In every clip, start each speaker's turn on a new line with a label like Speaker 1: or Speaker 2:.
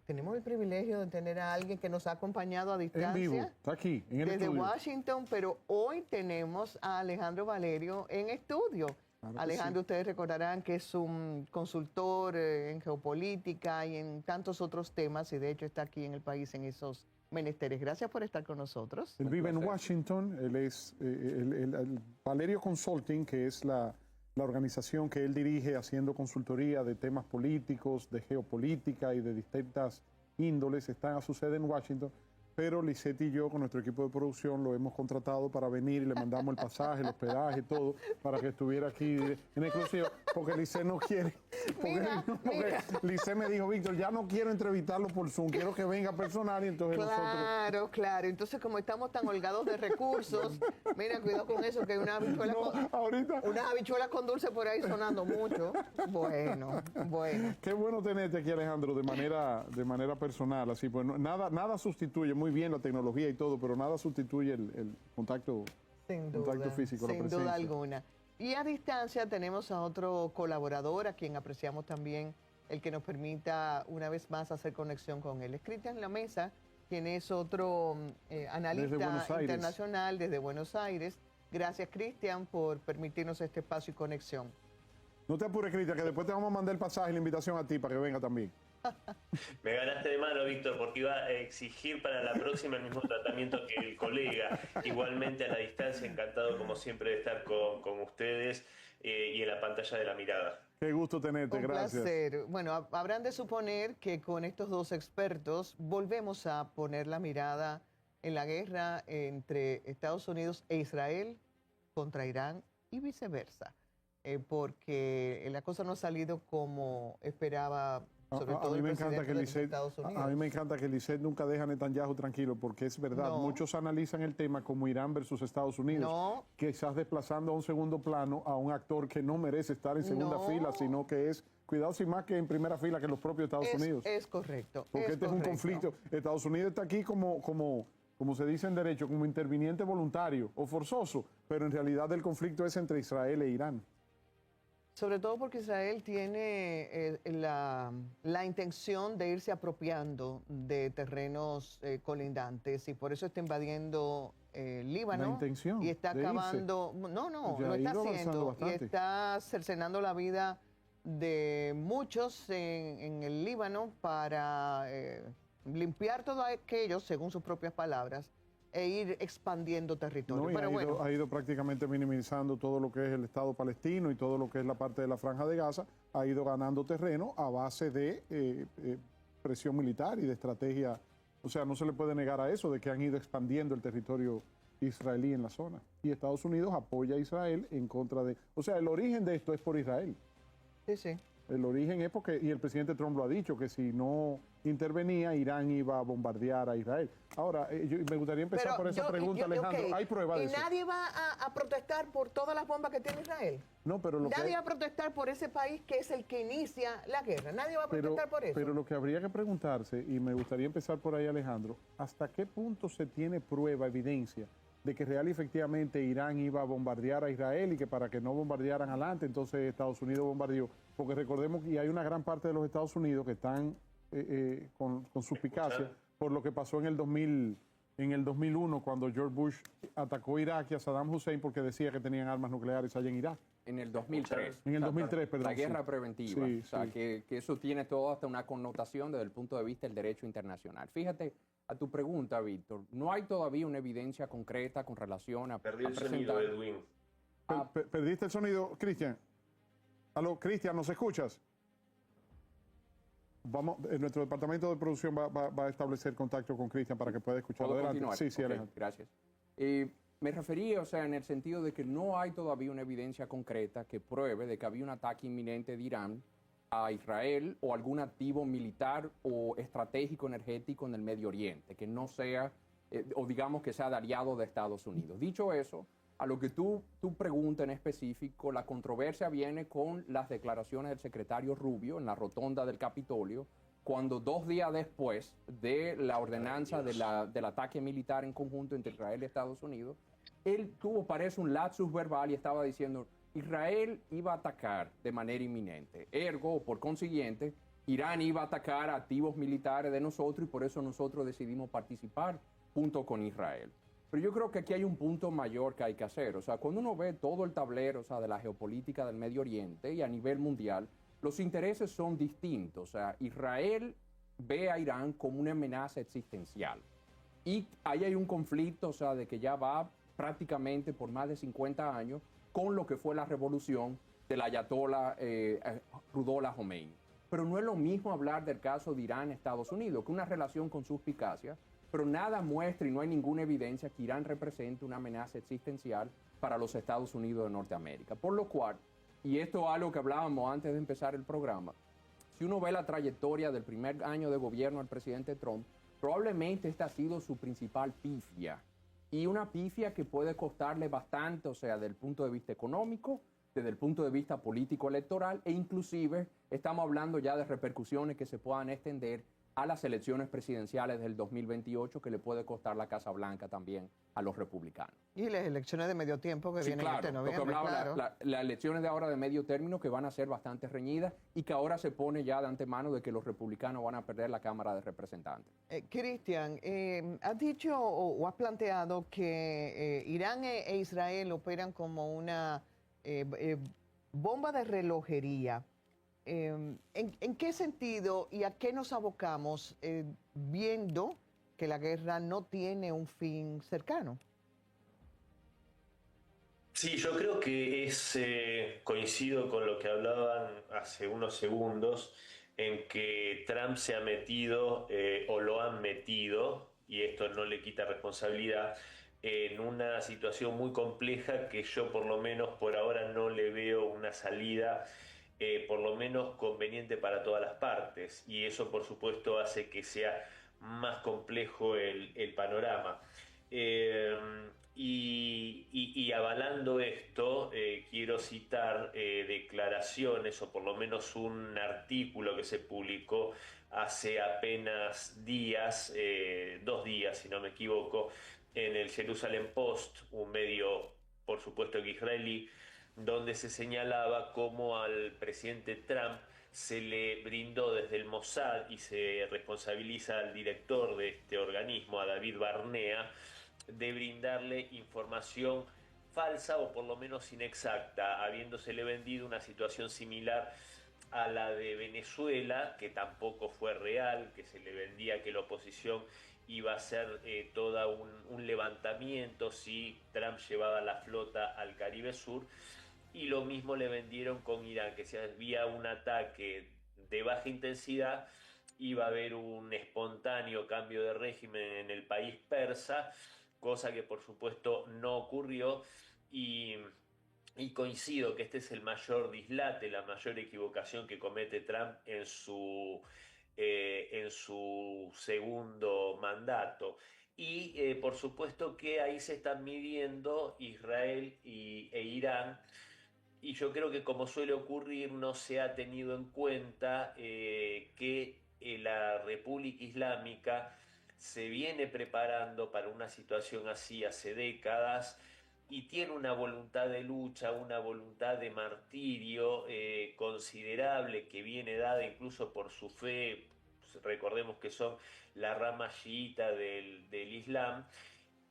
Speaker 1: tenemos el privilegio de tener a alguien que nos ha acompañado a distancia.
Speaker 2: En vivo, está aquí, en el
Speaker 1: desde
Speaker 2: estudio.
Speaker 1: Washington, pero hoy tenemos a Alejandro Valerio en estudio.
Speaker 2: Claro
Speaker 1: Alejandro,
Speaker 2: sí.
Speaker 1: ustedes recordarán que es un consultor en geopolítica y en tantos otros temas, y de hecho está aquí en el país en esos menesteres. Gracias por estar con nosotros.
Speaker 2: Él vive en Washington, él es el Valerio Consulting, que es la organización que él dirige haciendo consultoría de temas políticos, de geopolítica y de distintas índoles. Está a su sede en Washington, pero Lisette y yo con nuestro equipo de producción lo hemos contratado para venir y le mandamos el pasaje, el hospedaje, todo, para que estuviera aquí en exclusiva, porque Lisette no quiere. Porque Lisette me dijo, Víctor, ya no quiero entrevistarlo por Zoom, quiero que venga personal y entonces nosotros...
Speaker 1: Claro. Entonces, como estamos tan holgados de recursos, mira, cuidado con eso, que hay una habichuela, unas habichuelas con dulce por ahí sonando mucho. Bueno.
Speaker 2: Qué bueno tenerte aquí, Alejandro, de manera personal, así pues nada sustituye, muy bien la tecnología y todo, pero nada sustituye el contacto, contacto físico, la presencia.
Speaker 1: Sin duda alguna. Y a distancia tenemos a otro colaborador, a quien apreciamos también el que nos permita una vez más hacer conexión con él. Es Cristian La Mesa, quien es otro analista internacional desde Buenos Aires. Gracias, Cristian, por permitirnos este espacio y conexión.
Speaker 2: No te apures, Cristian, que después te vamos a mandar el pasaje y la invitación a ti para que venga también.
Speaker 3: Me ganaste de mano, Víctor, porque iba a exigir para la próxima el mismo tratamiento que el colega. Igualmente a la distancia, encantado como siempre de estar con ustedes y en la pantalla de la mirada.
Speaker 2: Qué gusto tenerte, gracias.
Speaker 1: Un placer. Bueno, habrán de suponer que con estos dos expertos volvemos a poner la mirada en la guerra entre Estados Unidos e Israel contra Irán y viceversa, porque la cosa no ha salido como esperaba. Sobre todo el presidente de los Estados Unidos.
Speaker 2: A mí me encanta que Lisette nunca deja a Netanyahu tranquilo, porque es verdad, muchos analizan el tema como Irán versus Estados Unidos, quizás desplazando a un segundo plano a un actor que no merece estar en segunda fila, sino que es, cuidado, sin más que en primera fila que los propios Estados Unidos.
Speaker 1: Es correcto.
Speaker 2: Porque este es un conflicto. Estados Unidos está aquí como se dice en derecho, como interviniente voluntario o forzoso, pero en realidad el conflicto es entre Israel e Irán.
Speaker 1: Sobre todo porque Israel tiene la intención de irse apropiando de terrenos colindantes y por eso está invadiendo Líbano.
Speaker 2: La intención
Speaker 1: y está acabando. No, lo está haciendo. Y está cercenando la vida de muchos en el Líbano para limpiar todo aquello, según sus propias palabras, e ir expandiendo territorio.
Speaker 2: Pero ha ido prácticamente minimizando todo lo que es el Estado palestino y todo lo que es la parte de la Franja de Gaza, ha ido ganando terreno a base de presión militar y de estrategia. O sea, no se le puede negar a eso, de que han ido expandiendo el territorio israelí en la zona. Y Estados Unidos apoya a Israel en contra de... O sea, el origen de esto es por Israel.
Speaker 1: Sí.
Speaker 2: El origen es porque, y el presidente Trump lo ha dicho, que si no intervenía, Irán iba a bombardear a Israel. Ahora, me gustaría empezar por esa pregunta, Alejandro. ¿Hay pruebas de eso?
Speaker 1: ¿Y nadie va a protestar por todas las bombas que tiene Israel?
Speaker 2: No, pero
Speaker 1: nadie va a protestar por ese país que es el que inicia la guerra. Nadie va a protestar por eso.
Speaker 2: Pero lo que habría que preguntarse, y me gustaría empezar por ahí, Alejandro, ¿hasta qué punto se tiene prueba, evidencia, de que real y efectivamente Irán iba a bombardear a Israel y que para que no bombardearan adelante, entonces Estados Unidos bombardeó? Porque recordemos que hay una gran parte de los Estados Unidos que están con suspicacia por lo que pasó en el 2001 cuando George Bush atacó Irak y a Saddam Hussein porque decía que tenían armas nucleares allá en Irak.
Speaker 4: En el 2003.
Speaker 2: En el 2003, perdón.
Speaker 4: La guerra preventiva.
Speaker 2: Sí,
Speaker 4: o sea, que eso tiene todo hasta una connotación desde el punto de vista del derecho internacional. Fíjate, a tu pregunta, Víctor, no hay todavía una evidencia concreta con relación a...
Speaker 3: Perdí el sonido, Edwin.
Speaker 2: ¿Perdiste el sonido, Cristian? Aló, Cristian, ¿nos escuchas? Nuestro departamento de producción va a establecer contacto con Cristian para que pueda escucharlo. Adelante.
Speaker 4: Continuar?
Speaker 2: Sí, Alejandro.
Speaker 4: Gracias. Me refería, o sea, en el sentido de que no hay todavía una evidencia concreta que pruebe de que había un ataque inminente de Irán a Israel o algún activo militar o estratégico energético en el Medio Oriente, que no sea, o digamos que sea de aliado de Estados Unidos. Dicho eso, a lo que tú preguntas en específico, la controversia viene con las declaraciones del secretario Rubio en la rotonda del Capitolio, cuando 2 días después de la ordenanza del ataque militar en conjunto entre Israel y Estados Unidos, él tuvo, parece, un lapsus verbal y estaba diciendo Israel iba a atacar de manera inminente. Ergo, por consiguiente, Irán iba a atacar activos militares de nosotros y por eso nosotros decidimos participar junto con Israel. Pero yo creo que aquí hay un punto mayor que hay que hacer. O sea, cuando uno ve todo el tablero, o sea, de la geopolítica del Medio Oriente y a nivel mundial, los intereses son distintos. O sea, Israel ve a Irán como una amenaza existencial. Y ahí hay un conflicto, o sea, de que ya va prácticamente por más de 50 años con lo que fue la revolución del ayatollah Ruhollah Khomeini. Pero no es lo mismo hablar del caso de Irán-Estados Unidos, que una relación con suspicacia, pero nada muestra y no hay ninguna evidencia que Irán represente una amenaza existencial para los Estados Unidos de Norteamérica. Por lo cual, y esto es algo que hablábamos antes de empezar el programa, si uno ve la trayectoria del primer año de gobierno del presidente Trump, probablemente esta ha sido su principal pifia. Y una pifia que puede costarle bastante, o sea, desde el punto de vista económico, desde el punto de vista político electoral, e inclusive estamos hablando ya de repercusiones que se puedan extender a las elecciones presidenciales del 2028, que le puede costar la Casa Blanca también a los republicanos.
Speaker 1: Y las elecciones de medio tiempo que vienen
Speaker 4: claro,
Speaker 1: este noviembre, claro.
Speaker 4: Las elecciones de ahora de medio término que van a ser bastante reñidas y que ahora se pone ya de antemano de que los republicanos van a perder la Cámara de Representantes.
Speaker 1: Cristian, has dicho o has planteado que Irán e Israel operan como una bomba de relojería. ¿En qué sentido y a qué nos abocamos viendo que la guerra no tiene un fin cercano?
Speaker 3: Sí, yo creo que coincido con lo que hablaban hace unos segundos, en que Trump se ha metido o lo han metido, y esto no le quita responsabilidad, en una situación muy compleja que yo por lo menos por ahora no le veo una salida por lo menos conveniente para todas las partes, y eso por supuesto hace que sea más complejo el panorama. Y avalando esto, quiero citar declaraciones o por lo menos un artículo que se publicó hace apenas días, 2 días si no me equivoco, en el Jerusalem Post, un medio por supuesto que israelí, donde se señalaba cómo al presidente Trump se le brindó desde el Mossad y se responsabiliza al director de este organismo, a David Barnea, de brindarle información falsa o por lo menos inexacta, habiéndosele vendido una situación similar a la de Venezuela, que tampoco fue real, que se le vendía que la oposición iba a ser todo un levantamiento si Trump llevaba la flota al Caribe Sur, y lo mismo le vendieron con Irán, que si había un ataque de baja intensidad iba a haber un espontáneo cambio de régimen en el país persa, cosa que por supuesto no ocurrió, y coincido que este es el mayor dislate, la mayor equivocación que comete Trump en su segundo mandato. Y por supuesto que ahí se están midiendo Israel e Irán, y yo creo que como suele ocurrir no se ha tenido en cuenta que la República Islámica se viene preparando para una situación así hace décadas y tiene una voluntad de lucha, una voluntad de martirio considerable, que viene dada incluso por su fe. Recordemos que son la rama chiita del Islam.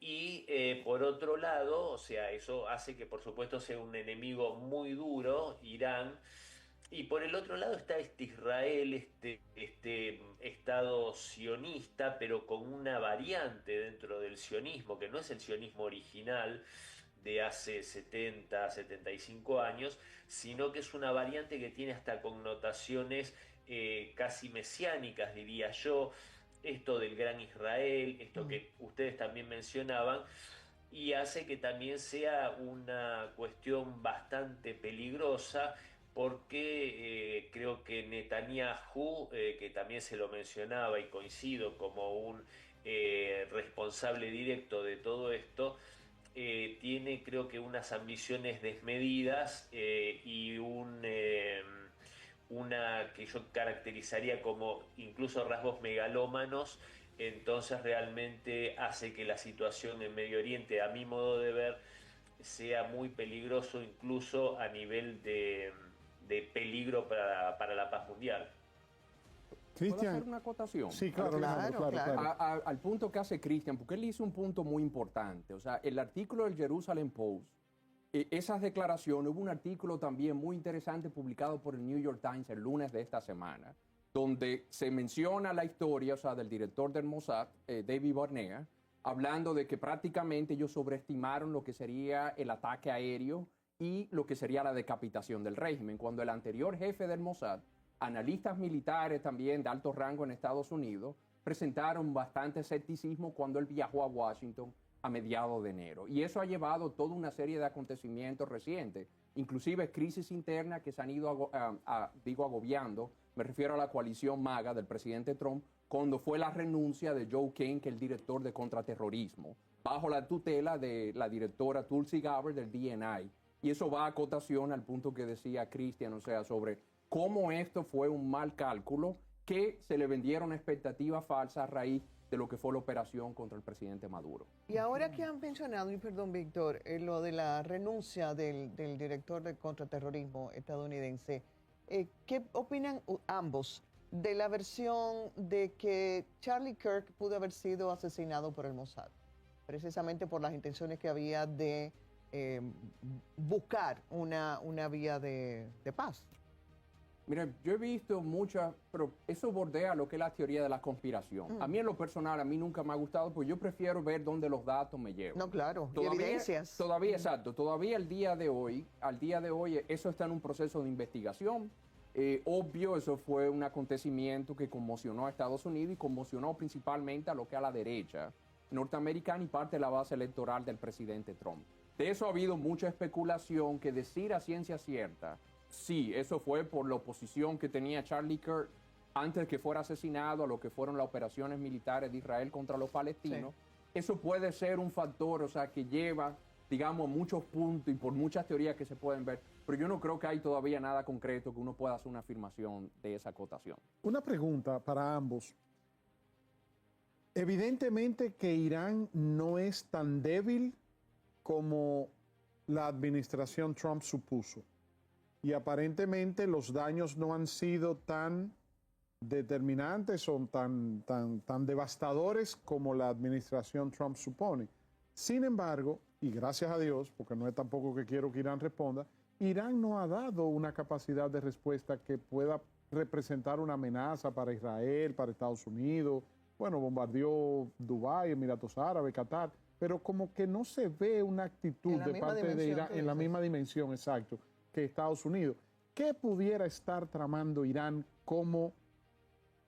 Speaker 3: Y por otro lado, o sea, eso hace que por supuesto sea un enemigo muy duro, Irán. Y por el otro lado está este Israel, este Estado sionista, pero con una variante dentro del sionismo, que no es el sionismo original de hace 70, 75 años, sino que es una variante que tiene hasta connotaciones casi mesiánicas, diría yo, esto del Gran Israel, esto que ustedes también mencionaban, y hace que también sea una cuestión bastante peligrosa, porque creo que Netanyahu, que también se lo mencionaba y coincido como un responsable directo de todo esto, tiene creo que unas ambiciones desmedidas y una que yo caracterizaría como incluso rasgos megalómanos. Entonces realmente hace que la situación en Medio Oriente, a mi modo de ver, sea muy peligroso incluso a nivel de peligro para la paz mundial.
Speaker 4: ¿Puedo
Speaker 2: Cristian,
Speaker 4: hacer una acotación?
Speaker 2: sí, claro,
Speaker 1: Claro,
Speaker 2: Alejandro, claro,
Speaker 1: claro.
Speaker 2: claro.
Speaker 4: Al punto que hace Cristian, porque él hizo un punto muy importante. O sea, el artículo del Jerusalem Post, esas declaraciones, hubo un artículo también muy interesante publicado por el New York Times el lunes de esta semana, donde se menciona la historia, o sea, del director del Mossad, David Barnea, hablando de que prácticamente ellos sobreestimaron lo que sería el ataque aéreo y lo que sería la decapitación del régimen, cuando el anterior jefe del Mossad, analistas militares también de alto rango en Estados Unidos, presentaron bastante escepticismo cuando él viajó a Washington a mediados de enero. Y eso ha llevado toda una serie de acontecimientos recientes, inclusive crisis internas que se han ido agobiando. Me refiero a la coalición MAGA del presidente Trump, cuando fue la renuncia de Joe King, que es el director de contraterrorismo, bajo la tutela de la directora Tulsi Gabbard del DNI. Y eso va a acotación al punto que decía Cristian, o sea, sobre cómo esto fue un mal cálculo, que se le vendieron expectativas falsas a raíz de lo que fue la operación contra el presidente Maduro.
Speaker 1: Y ahora que han mencionado, y perdón, Víctor, lo de la renuncia del director de contraterrorismo estadounidense, ¿qué opinan ambos de la versión de que Charlie Kirk pudo haber sido asesinado por el Mossad, precisamente por las intenciones que había de buscar una vía de paz?
Speaker 4: Mira, yo he visto muchas, pero eso bordea lo que es la teoría de la conspiración. A mí en lo personal, a mí nunca me ha gustado, porque yo prefiero ver dónde los datos me llevan.
Speaker 1: No, claro, y evidencias.
Speaker 4: Todavía, exacto, todavía al día de hoy, eso está en un proceso de investigación. Obvio, eso fue un acontecimiento que conmocionó a Estados Unidos y conmocionó principalmente a lo que es a la derecha norteamericana y parte de la base electoral del presidente Trump. De eso ha habido mucha especulación, que decir a ciencia cierta, sí, eso fue por la oposición que tenía Charlie Kirk antes de que fuera asesinado a lo que fueron las operaciones militares de Israel contra los palestinos. Sí. Eso puede ser un factor, o sea, que lleva, digamos, muchos puntos y por muchas teorías que se pueden ver, pero yo no creo que hay todavía nada concreto que uno pueda hacer una afirmación de esa acotación.
Speaker 2: Una pregunta para ambos. Evidentemente que Irán no es tan débil como la administración Trump supuso. Y aparentemente los daños no han sido tan determinantes o tan devastadores como la administración Trump supone. Sin embargo, y gracias a Dios, porque no es tampoco que quiero que Irán responda, Irán no ha dado una capacidad de respuesta que pueda representar una amenaza para Israel, para Estados Unidos. Bueno, bombardeó Dubái, Emiratos Árabes, Qatar, pero como que no se ve una actitud de parte de Irán en la misma dimensión, exacto, que Estados Unidos. ¿Qué pudiera estar tramando Irán como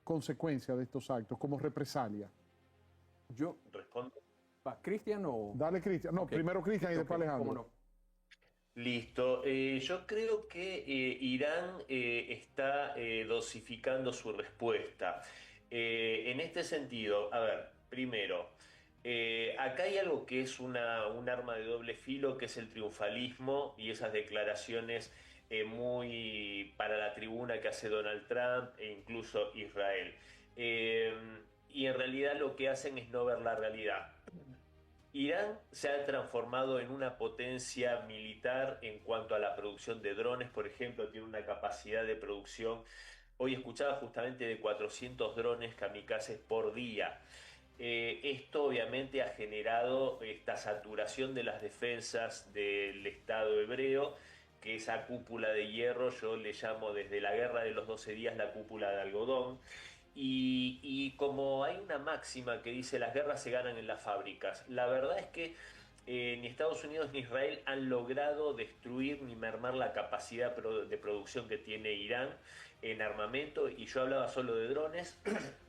Speaker 2: consecuencia de estos actos, como represalia?
Speaker 4: Yo respondo. ¿Cristian o...?
Speaker 2: Dale, Cristian. No, okay. Primero Cristian y después Alejandro.
Speaker 4: No?
Speaker 3: Listo. Yo creo que Irán está dosificando su respuesta. En este sentido, a ver, primero, acá hay algo que es un arma de doble filo, que es el triunfalismo y esas declaraciones muy para la tribuna que hace Donald Trump e incluso Israel. Y en realidad lo que hacen es no ver la realidad. Irán se ha transformado en una potencia militar en cuanto a la producción de drones, por ejemplo, tiene una capacidad de producción. Hoy escuchaba justamente de 400 drones kamikazes por día. Esto obviamente ha generado esta saturación de las defensas del Estado hebreo, que esa cúpula de hierro yo le llamo desde la guerra de los 12 días la cúpula de algodón. Y como hay una máxima que dice las guerras se ganan en las fábricas, la verdad es que ni Estados Unidos ni Israel han logrado destruir ni mermar la capacidad de producción que tiene Irán en armamento, y yo hablaba solo de drones.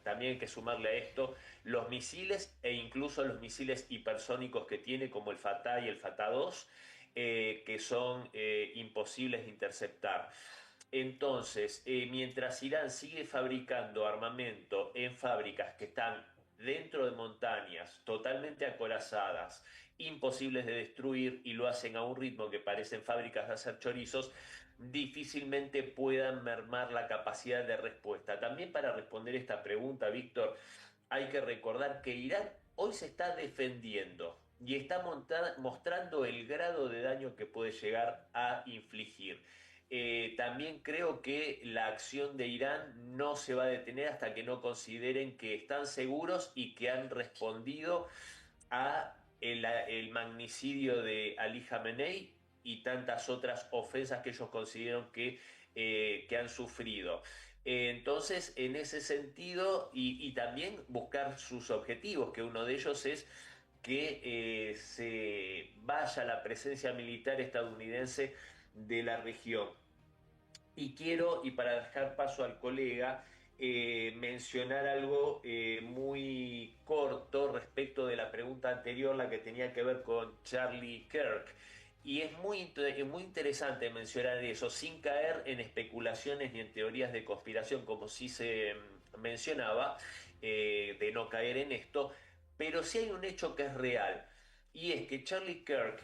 Speaker 3: También hay que sumarle a esto los misiles e incluso los misiles hipersónicos que tiene, como el Fatah y el Fatah 2, que son imposibles de interceptar. Entonces, mientras Irán sigue fabricando armamento en fábricas que están dentro de montañas, totalmente acorazadas, imposibles de destruir, y lo hacen a un ritmo que parecen fábricas de hacer chorizos, difícilmente puedan mermar la capacidad de respuesta. También para responder esta pregunta, Víctor, hay que recordar que Irán hoy se está defendiendo y está mostrando el grado de daño que puede llegar a infligir. también creo que la acción de Irán no se va a detener hasta que no consideren que están seguros y que han respondido a el magnicidio de Ali Khamenei y tantas otras ofensas que ellos consideran que han sufrido. Entonces, en ese sentido, y también buscar sus objetivos, que uno de ellos es que se vaya la presencia militar estadounidense de la región. Y quiero, y para dejar paso al colega, mencionar algo muy corto respecto de la pregunta anterior, la que tenía que ver con Charlie Kirk. Y es muy interesante mencionar eso, sin caer en especulaciones ni en teorías de conspiración, como sí se mencionaba, de no caer en esto, pero sí hay un hecho que es real. Y es que Charlie Kirk,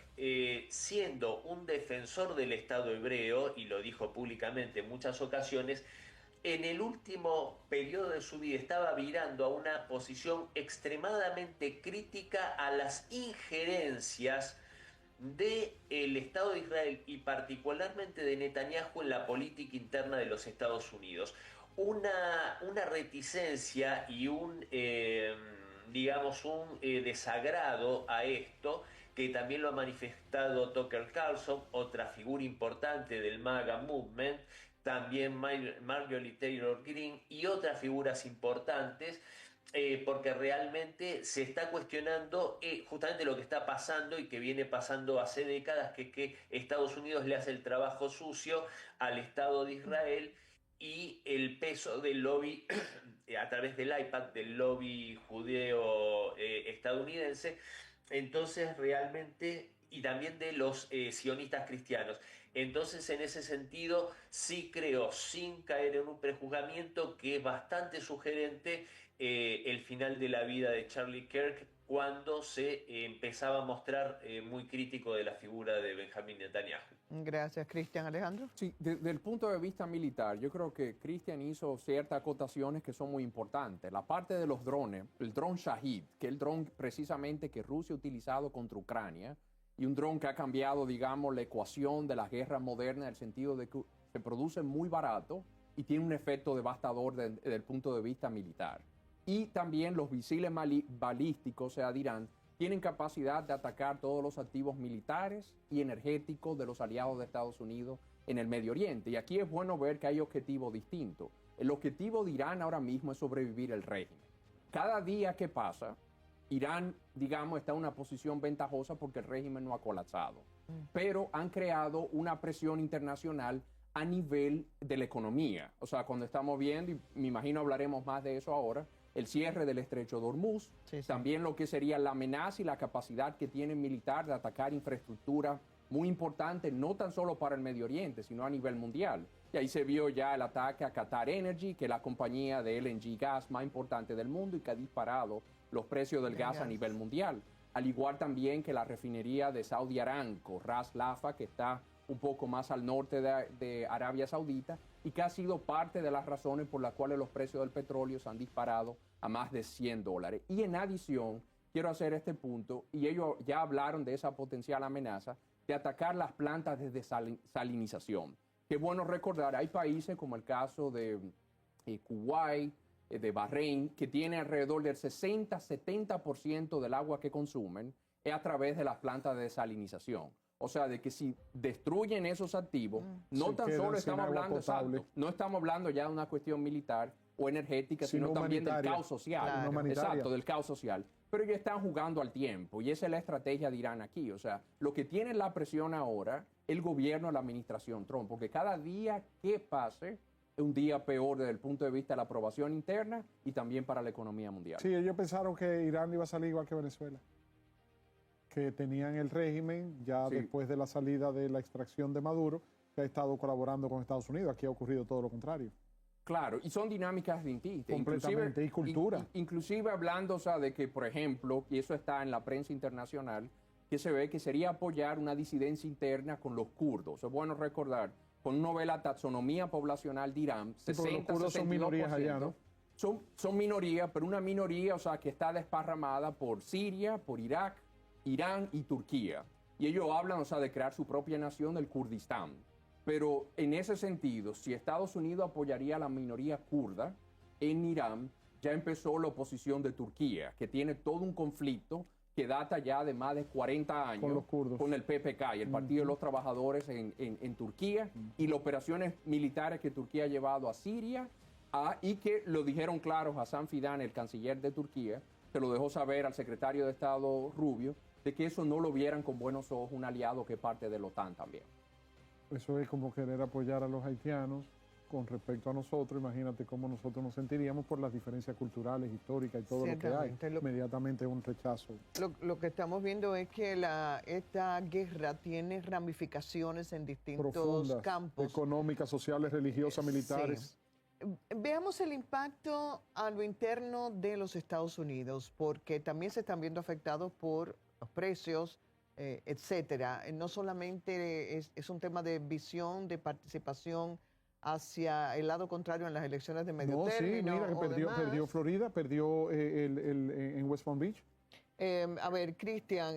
Speaker 3: siendo un defensor del Estado hebreo, y lo dijo públicamente en muchas ocasiones, en el último periodo de su vida estaba virando a una posición extremadamente crítica a las injerencias del Estado de Israel y particularmente de Netanyahu en la política interna de los Estados Unidos. Una reticencia y digamos, un desagrado a esto, que también lo ha manifestado Tucker Carlson, otra figura importante del MAGA Movement, también Marjorie Taylor Greene y otras figuras importantes, porque realmente se está cuestionando justamente lo que está pasando y que viene pasando hace décadas, que Estados Unidos le hace el trabajo sucio al Estado de Israel y el peso del lobby a través del iPad, del lobby judeo estadounidense, entonces realmente, y también de los sionistas cristianos. Entonces, en ese sentido, sí creo, sin caer en un prejuzgamiento, que es bastante sugerente el final de la vida de Charlie Kirk, cuando se empezaba a mostrar muy crítico de la figura de Benjamín Netanyahu.
Speaker 1: Gracias, Cristian. Alejandro.
Speaker 4: Sí, desde el punto de vista militar, yo creo que Cristian hizo ciertas acotaciones que son muy importantes. La parte de los drones, el dron Shahid, que es el dron precisamente que Rusia ha utilizado contra Ucrania, y un dron que ha cambiado, digamos, la ecuación de las guerras modernas en el sentido de que se produce muy barato y tiene un efecto devastador desde el punto de vista militar. Y también los misiles balísticos, o sea, de Irán, tienen capacidad de atacar todos los activos militares y energéticos de los aliados de Estados Unidos en el Medio Oriente. Y aquí es bueno ver que hay objetivos distintos. El objetivo de Irán ahora mismo es sobrevivir el régimen. Cada día que pasa, Irán, digamos, está en una posición ventajosa porque el régimen no ha colapsado. Pero han creado una presión internacional a nivel de la economía. O sea, cuando estamos viendo, y me imagino hablaremos más de eso ahora, el cierre del estrecho de Hormuz, también lo que sería la amenaza y la capacidad que tiene el militar de atacar infraestructura muy importante, no tan solo para el Medio Oriente, sino a nivel mundial. Y ahí se vio ya el ataque a Qatar Energy, que es la compañía de LNG gas más importante del mundo y que ha disparado los precios del gas a nivel mundial. Al igual también que la refinería de Saudi Aramco, Ras Lafa, que está un poco más al norte de Arabia Saudita y que ha sido parte de las razones por las cuales los precios del petróleo se han disparado a más de $100. Y en adición, quiero hacer este punto, y ellos ya hablaron de esa potencial amenaza de atacar las plantas de desalinización. Qué bueno recordar, hay países como el caso de Kuwait, de Bahrein, que tiene alrededor del 60-70% del agua que consumen es a través de las plantas de desalinización. O sea, de que si destruyen esos activos, no tan solo estamos hablando, exacto, no estamos hablando ya de una cuestión militar o energética, sino también del caos social.
Speaker 1: Claro.
Speaker 4: Exacto, del caos social. Pero ellos están jugando al tiempo y esa es la estrategia de Irán aquí. O sea, lo que tiene la presión ahora, el gobierno, la administración Trump, porque cada día que pase es un día peor desde el punto de vista de la aprobación interna y también para la economía mundial.
Speaker 2: Sí, ellos pensaron que Irán iba a salir igual que Venezuela, que tenían el régimen ya después de la salida de la extracción de Maduro, que ha estado colaborando con Estados Unidos. Aquí ha ocurrido todo lo contrario.
Speaker 4: Claro, y son dinámicas distintas.
Speaker 2: Completamente, y cultura.
Speaker 4: Inclusive hablando, o sea, de que, por ejemplo, y eso está en la prensa internacional, que se ve que sería apoyar una disidencia interna con los kurdos. Es bueno recordar, con una novela Taxonomía Poblacional de Irán,
Speaker 2: sí, 60, los kurdos son minorías allá, ¿no?
Speaker 4: Son minorías, pero una minoría, o sea, que está desparramada por Siria, por Irak, Irán y Turquía. Y ellos hablan, o sea, de crear su propia nación, el Kurdistán. Pero en ese sentido, si Estados Unidos apoyaría a la minoría kurda en Irán, ya empezó la oposición de Turquía, que tiene todo un conflicto que data ya de más de 40 años
Speaker 2: Con los kurdos.
Speaker 4: con el PPK y el Partido de los Trabajadores en Turquía, y las operaciones militares que Turquía ha llevado a Siria, y que lo dijeron claro Hasan Fidan, el canciller de Turquía, se lo dejó saber al secretario de Estado Rubio, de que eso no lo vieran con buenos ojos un aliado que es parte de la OTAN también.
Speaker 2: Eso es como querer apoyar a los haitianos con respecto a nosotros. Imagínate cómo nosotros nos sentiríamos por las diferencias culturales, históricas y todo lo que hay.
Speaker 1: Ciertamente,
Speaker 2: Inmediatamente un rechazo.
Speaker 1: Lo que estamos viendo es que esta guerra tiene ramificaciones en distintos
Speaker 2: Profundas,
Speaker 1: campos.
Speaker 2: económicas, sociales, religiosas, militares.
Speaker 1: Veamos el impacto a lo interno de los Estados Unidos, porque también se están viendo afectados por los precios, etcétera. No solamente es un tema de visión, de participación hacia el lado contrario en las elecciones de medio
Speaker 2: No, sí,
Speaker 1: término.
Speaker 2: mira, que perdió Florida, perdió en West Palm Beach.
Speaker 1: A ver, Cristian,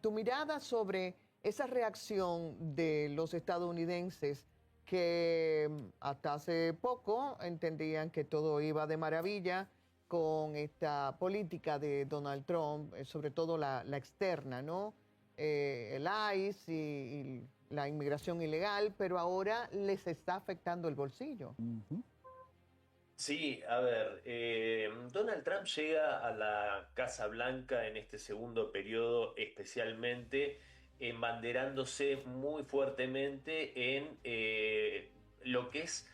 Speaker 1: tu mirada sobre esa reacción de los estadounidenses que hasta hace poco entendían que todo iba de maravilla con esta política de Donald Trump, sobre todo la externa, ¿no? El ICE y la inmigración ilegal, pero ahora les está afectando el bolsillo.
Speaker 3: Sí, a ver, Donald Trump llega a la Casa Blanca en este segundo periodo, especialmente embanderándose muy fuertemente en lo que es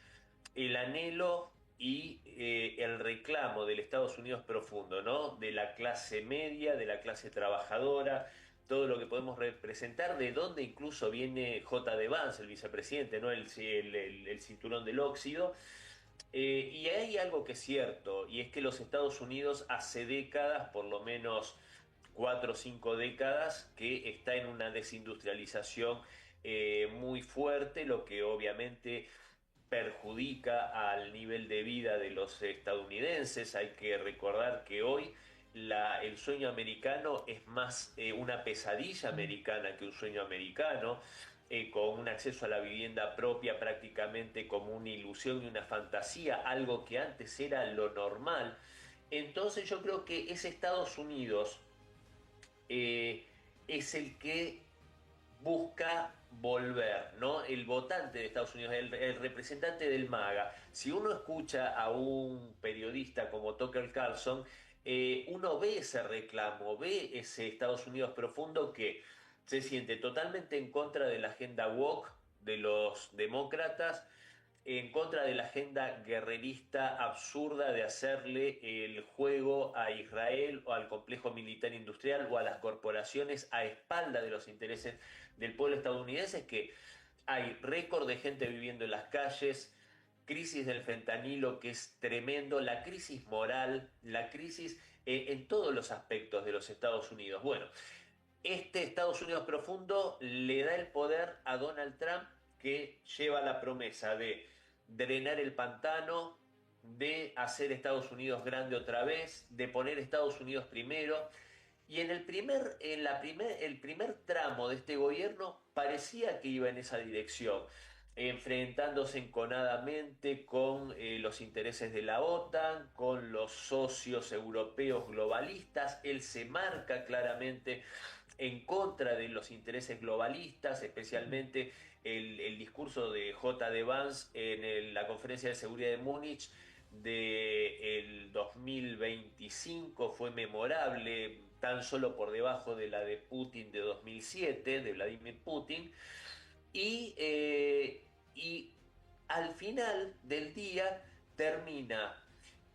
Speaker 3: el anhelo y el reclamo del Estados Unidos profundo, ¿no? De la clase media, de la clase trabajadora, todo lo que podemos representar, de donde incluso viene J.D. Vance, el vicepresidente, ¿no? El cinturón del óxido. Y hay algo que es cierto, y es que los Estados Unidos hace décadas, por lo menos 4 o 5 décadas, que está en una desindustrialización muy fuerte, lo que obviamente perjudica al nivel de vida de los estadounidenses. Hay que recordar que hoy el sueño americano es más una pesadilla americana que un sueño americano. Con un acceso a la vivienda propia prácticamente como una ilusión y una fantasía, algo que antes era lo normal. Entonces yo creo que ese Estados Unidos es el que busca volver, ¿no? El votante de Estados Unidos, el representante del MAGA. Si uno escucha a un periodista como Tucker Carlson, uno ve ese reclamo, ve ese Estados Unidos profundo que se siente totalmente en contra de la agenda woke de los demócratas, en contra de la agenda guerrerista absurda de hacerle el juego a Israel o al complejo militar industrial o a las corporaciones a espalda de los intereses del pueblo estadounidense, que hay récord de gente viviendo en las calles, crisis del fentanilo que es tremendo, la crisis moral, la crisis en todos los aspectos de los Estados Unidos. Bueno, este Estados Unidos profundo le da el poder a Donald Trump, que lleva la promesa de drenar el pantano, de hacer Estados Unidos grande otra vez, de poner Estados Unidos primero. Y en el primer tramo de este gobierno parecía que iba en esa dirección, enfrentándose enconadamente con los intereses de la OTAN, con los socios europeos globalistas. Él se marca claramente en contra de los intereses globalistas, especialmente el discurso de J.D. Vance en la conferencia de seguridad de Múnich del 2025 fue memorable, tan solo por debajo de la de Putin de 2007, de Vladimir Putin, y al final del día termina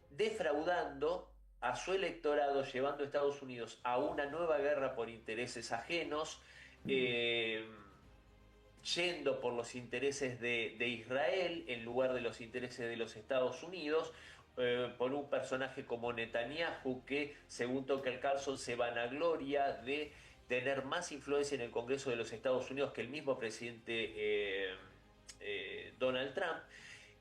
Speaker 3: defraudando a su electorado, llevando a Estados Unidos a una nueva guerra por intereses ajenos, yendo por los intereses de Israel en lugar de los intereses de los Estados Unidos, por un personaje como Netanyahu, que según Tucker Carlson se vanagloria de tener más influencia en el Congreso de los Estados Unidos que el mismo presidente Donald Trump.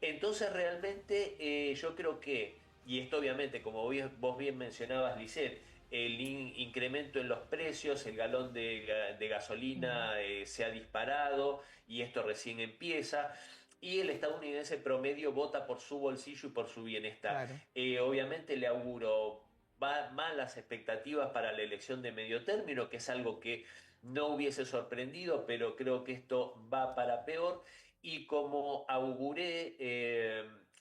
Speaker 3: Entonces realmente yo creo que, y esto obviamente, como vos bien mencionabas, Lisette, incremento en los precios, el galón de gasolina se ha disparado y esto recién empieza. Y el estadounidense promedio vota por su bolsillo y por su bienestar.
Speaker 1: Claro.
Speaker 3: Obviamente le auguro malas expectativas para la elección de medio término, que es algo que no hubiese sorprendido, pero creo que esto va para peor. Y como auguré,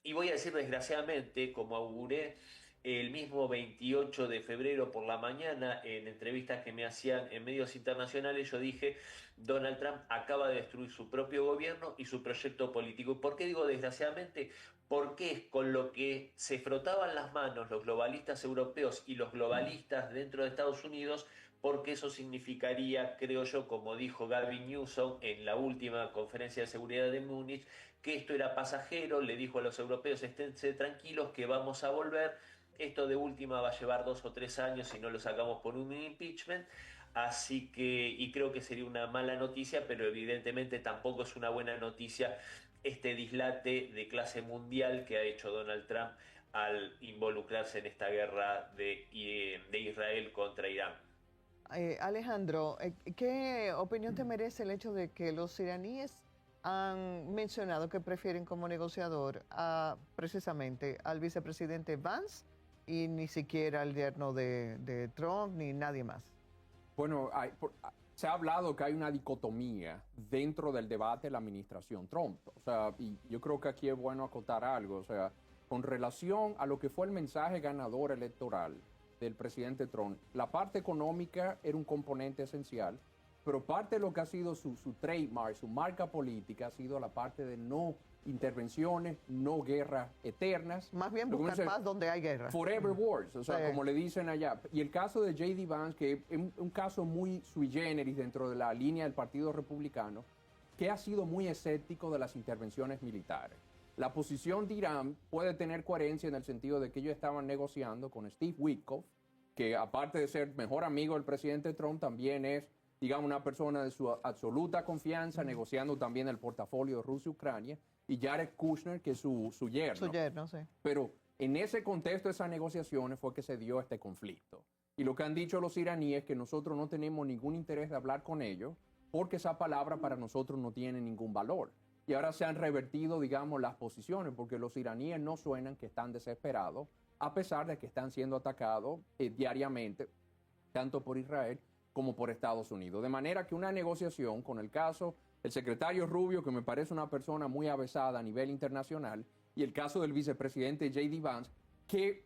Speaker 3: y voy a decir desgraciadamente, como auguré el mismo 28 de febrero por la mañana en entrevistas que me hacían en medios internacionales, yo dije, Donald Trump acaba de destruir su propio gobierno y su proyecto político. ¿Y por qué digo desgraciadamente? Porque es con lo que se frotaban las manos los globalistas europeos y los globalistas dentro de Estados Unidos, porque eso significaría, creo yo, como dijo Gavin Newsom en la última conferencia de seguridad de Múnich, que esto era pasajero. Le dijo a los europeos, esténse tranquilos que vamos a volver, esto de última va a llevar 2 o 3 años si no lo sacamos por un impeachment. Así que, y creo que sería una mala noticia, pero evidentemente tampoco es una buena noticia este dislate de clase mundial que ha hecho Donald Trump al involucrarse en esta guerra de Israel contra Irán.
Speaker 1: Alejandro, ¿qué opinión te merece el hecho de que los iraníes han mencionado que prefieren como negociador precisamente al vicepresidente Vance y ni siquiera al yerno de Trump ni nadie más?
Speaker 4: Bueno, se ha hablado que hay una dicotomía dentro del debate de la administración Trump. O sea, y yo creo que aquí es bueno acotar algo. O sea, con relación a lo que fue el mensaje ganador electoral del presidente Trump, la parte económica era un componente esencial, pero parte de lo que ha sido su trademark, su marca política, ha sido la parte de no intervenciones, no guerras eternas.
Speaker 1: Más bien buscar paz donde hay guerra.
Speaker 4: Forever wars, o sea,
Speaker 1: Sí.
Speaker 4: como le dicen allá. Y el caso de J.D. Vance, que es un caso muy sui generis dentro de la línea del Partido Republicano, que ha sido muy escéptico de las intervenciones militares. La posición de Irán puede tener coherencia en el sentido de que ellos estaban negociando con Steve Witkoff, que aparte de ser mejor amigo del presidente Trump, también es, digamos, una persona de su absoluta confianza, negociando también el portafolio de Rusia y Ucrania, y Jared Kushner, que es su yerno.
Speaker 1: Su yerno, sí.
Speaker 4: Pero en ese contexto de esas negociaciones fue que se dio este conflicto. Y lo que han dicho los iraníes es que nosotros no tenemos ningún interés de hablar con ellos porque esa palabra para nosotros no tiene ningún valor. Y ahora se han revertido, digamos, las posiciones porque los iraníes no suenan que están desesperados, a pesar de que están siendo atacados diariamente, tanto por Israel como por Estados Unidos. De manera que una negociación con el caso el secretario Rubio, que me parece una persona muy avesada a nivel internacional, y el caso del vicepresidente J.D. Vance, que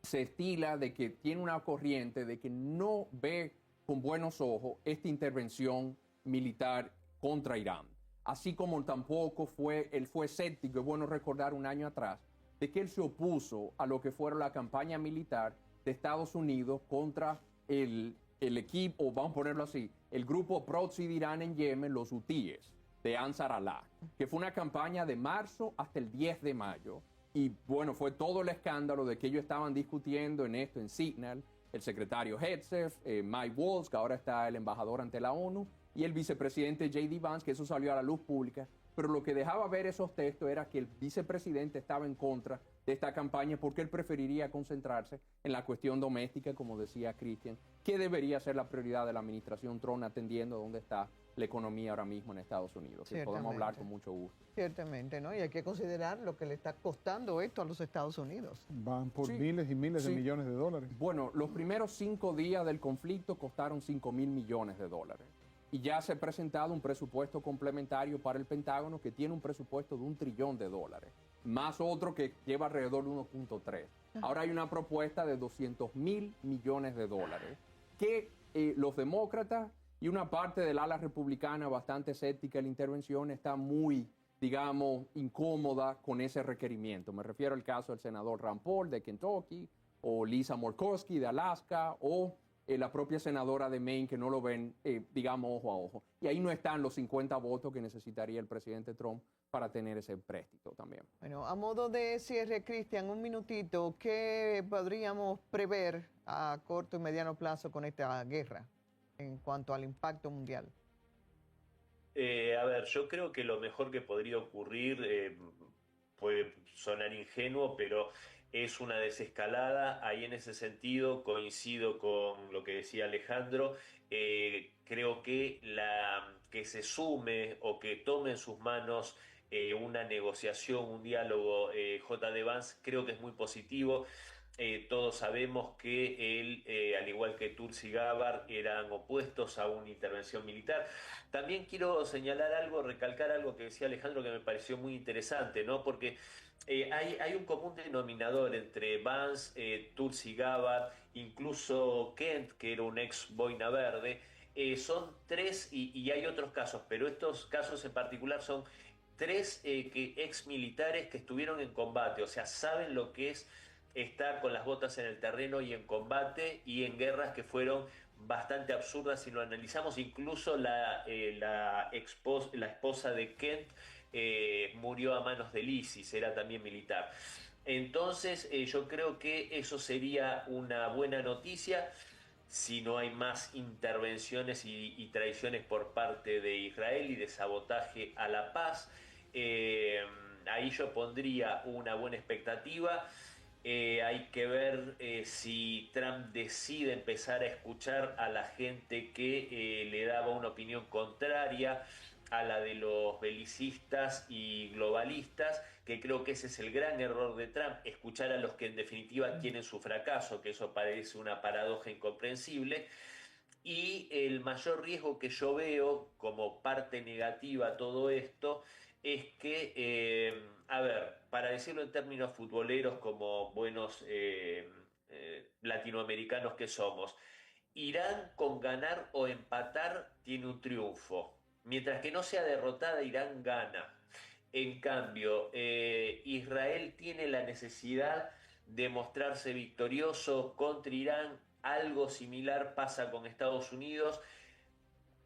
Speaker 4: se estila de que tiene una corriente de que no ve con buenos ojos esta intervención militar contra Irán. Así como tampoco él fue escéptico, es bueno recordar un año atrás, de que él se opuso a lo que fuera la campaña militar de Estados Unidos contra el equipo, o vamos a ponerlo así, el grupo proxy de Irán en Yemen, los hutíes, de Ansar Allah, que fue una campaña de marzo hasta el 10 de mayo. Y bueno, fue todo el escándalo de que ellos estaban discutiendo en esto en Signal, el secretario Hetzef, Mike Waltz, que ahora está el embajador ante la ONU, y el vicepresidente J.D. Vance, que eso salió a la luz pública. Pero lo que dejaba ver esos textos era que el vicepresidente estaba en contra de esta campaña porque él preferiría concentrarse en la cuestión doméstica, como decía Christian, que debería ser la prioridad de la administración Trump, atendiendo dónde está la economía ahora mismo en Estados Unidos. Que podemos hablar con mucho gusto.
Speaker 1: Ciertamente, ¿no? Y hay que considerar lo que le está costando esto a los Estados Unidos.
Speaker 2: Van por miles y miles de millones de dólares.
Speaker 4: Bueno, los primeros 5 días del conflicto costaron 5.000 millones de dólares. Y ya se ha presentado un presupuesto complementario para el Pentágono que tiene un presupuesto de $1 trillón, más otro que lleva alrededor de 1.3. Ahora hay una propuesta de 200.000 millones de dólares que los demócratas y una parte del ala republicana bastante escéptica de la intervención está muy, digamos, incómoda con ese requerimiento. Me refiero al caso del senador Rand Paul de Kentucky, o Lisa Murkowski de Alaska, o la propia senadora de Maine, que no lo ven, digamos, ojo a ojo. Y ahí no están los 50 votos que necesitaría el presidente Trump para tener ese empréstito también.
Speaker 1: Bueno, a modo de cierre, Cristian, un minutito, ¿qué podríamos prever a corto y mediano plazo con esta guerra en cuanto al impacto mundial?
Speaker 3: A ver, yo creo que lo mejor que podría ocurrir puede sonar ingenuo, pero es una desescalada. Ahí en ese sentido coincido con lo que decía Alejandro. Creo que que se sume o que tome en sus manos una negociación, un diálogo, J.D. Vance, creo que es muy positivo. Todos sabemos que él, al igual que Tulsi Gabbard, eran opuestos a una intervención militar. También quiero señalar algo, recalcar algo que decía Alejandro que me pareció muy interesante, ¿no? Porque hay un común denominador entre Vance, Tulsi Gabbard, incluso Kent, que era un ex boina verde. Son tres, y hay otros casos, pero estos casos en particular son tres ex militares que estuvieron en combate, o sea, saben lo que es estar con las botas en el terreno y en combate y en guerras que fueron bastante absurdas si lo analizamos. Incluso la esposa de Kent murió a manos del ISIS, era también militar. Entonces yo creo que eso sería una buena noticia si no hay más intervenciones y traiciones por parte de Israel y de sabotaje a la paz. Ahí yo pondría una buena expectativa. Hay que ver si Trump decide empezar a escuchar a la gente que le daba una opinión contraria a la de los belicistas y globalistas, que creo que ese es el gran error de Trump, escuchar a los que en definitiva quieren su fracaso, que eso parece una paradoja incomprensible. Y el mayor riesgo que yo veo como parte negativa a todo esto es que, a ver, para decirlo en términos futboleros como buenos latinoamericanos que somos, Irán con ganar o empatar tiene un triunfo. Mientras que no sea derrotada, Irán gana. En cambio, Israel tiene la necesidad de mostrarse victorioso contra Irán. Algo similar pasa con Estados Unidos,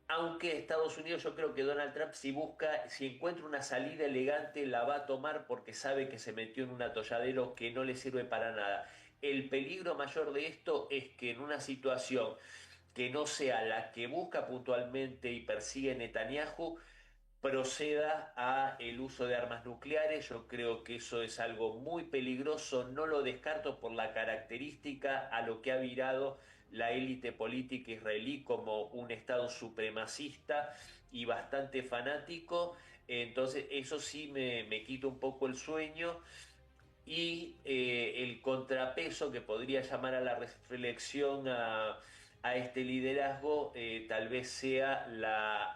Speaker 3: aunque Estados Unidos, yo creo que Donald Trump, si encuentra una salida elegante, la va a tomar porque sabe que se metió en un atolladero que no le sirve para nada. El peligro mayor de esto es que en una situación que no sea la que busca puntualmente y persigue Netanyahu, proceda a el uso de armas nucleares. Yo creo que eso es algo muy peligroso, no lo descarto por la característica a lo que ha virado la élite política israelí como un Estado supremacista y bastante fanático. Entonces eso sí me quita un poco el sueño. Y el contrapeso que podría llamar a la reflexión a este liderazgo tal vez sea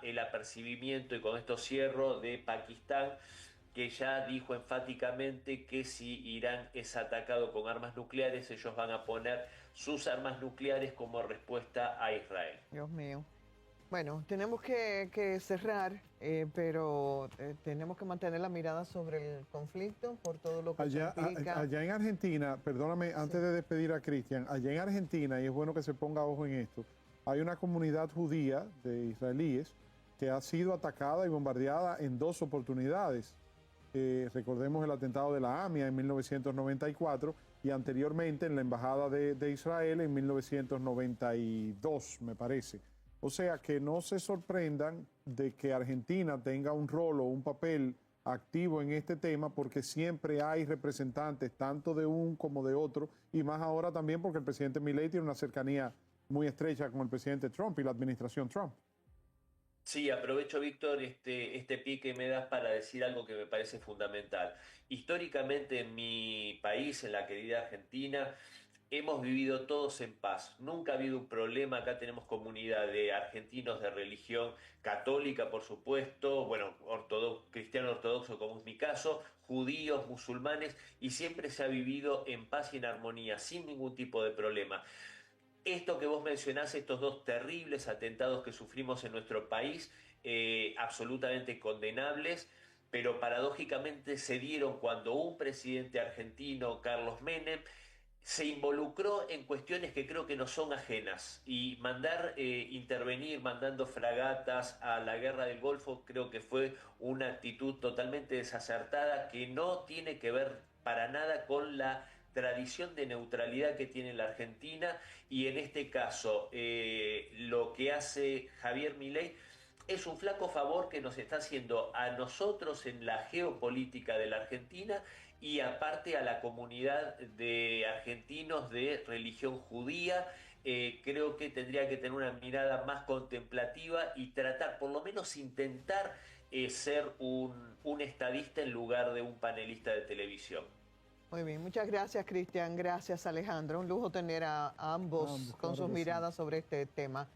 Speaker 3: el apercibimiento, y con esto cierro, de Pakistán, que ya dijo enfáticamente que si Irán es atacado con armas nucleares, ellos van a poner sus armas nucleares como respuesta a Israel.
Speaker 1: Dios mío. Bueno, tenemos que cerrar, pero tenemos que mantener la mirada sobre el conflicto por todo lo que implica.
Speaker 2: Allá en Argentina, perdóname, antes de despedir a Cristian, allá en Argentina, y es bueno que se ponga ojo en esto, hay una comunidad judía de israelíes que ha sido atacada y bombardeada en 2 oportunidades. Recordemos el atentado de la AMIA en 1994 y anteriormente en la Embajada de Israel en 1992, me parece. O sea, que no se sorprendan de que Argentina tenga un rol o un papel activo en este tema, porque siempre hay representantes tanto de un como de otro, y más ahora también porque el presidente Milei tiene una cercanía muy estrecha con el presidente Trump y la administración Trump.
Speaker 3: Sí, aprovecho, Víctor, este pie que me das para decir algo que me parece fundamental. Históricamente en mi país, en la querida Argentina, hemos vivido todos en paz. Nunca ha habido un problema. Acá tenemos comunidad de argentinos de religión católica, por supuesto, bueno, cristiano ortodoxo como es mi caso, judíos, musulmanes, y siempre se ha vivido en paz y en armonía, sin ningún tipo de problema. Esto que vos mencionás, estos 2 terribles atentados que sufrimos en nuestro país, absolutamente condenables, pero paradójicamente se dieron cuando un presidente argentino, Carlos Menem, se involucró en cuestiones que creo que no son ajenas, y intervenir mandando fragatas a la guerra del Golfo creo que fue una actitud totalmente desacertada que no tiene que ver para nada con la tradición de neutralidad que tiene la Argentina. Y en este caso lo que hace Javier Milei es un flaco favor que nos está haciendo a nosotros en la geopolítica de la Argentina y aparte a la comunidad de argentinos de religión judía. Creo que tendría que tener una mirada más contemplativa y tratar, por lo menos intentar ser un estadista en lugar de un panelista de televisión.
Speaker 1: Muy bien, muchas gracias, Cristian. Gracias, Alejandro. Un lujo tener a ambos con
Speaker 2: claro
Speaker 1: sus
Speaker 2: que sí.
Speaker 1: miradas sobre este tema.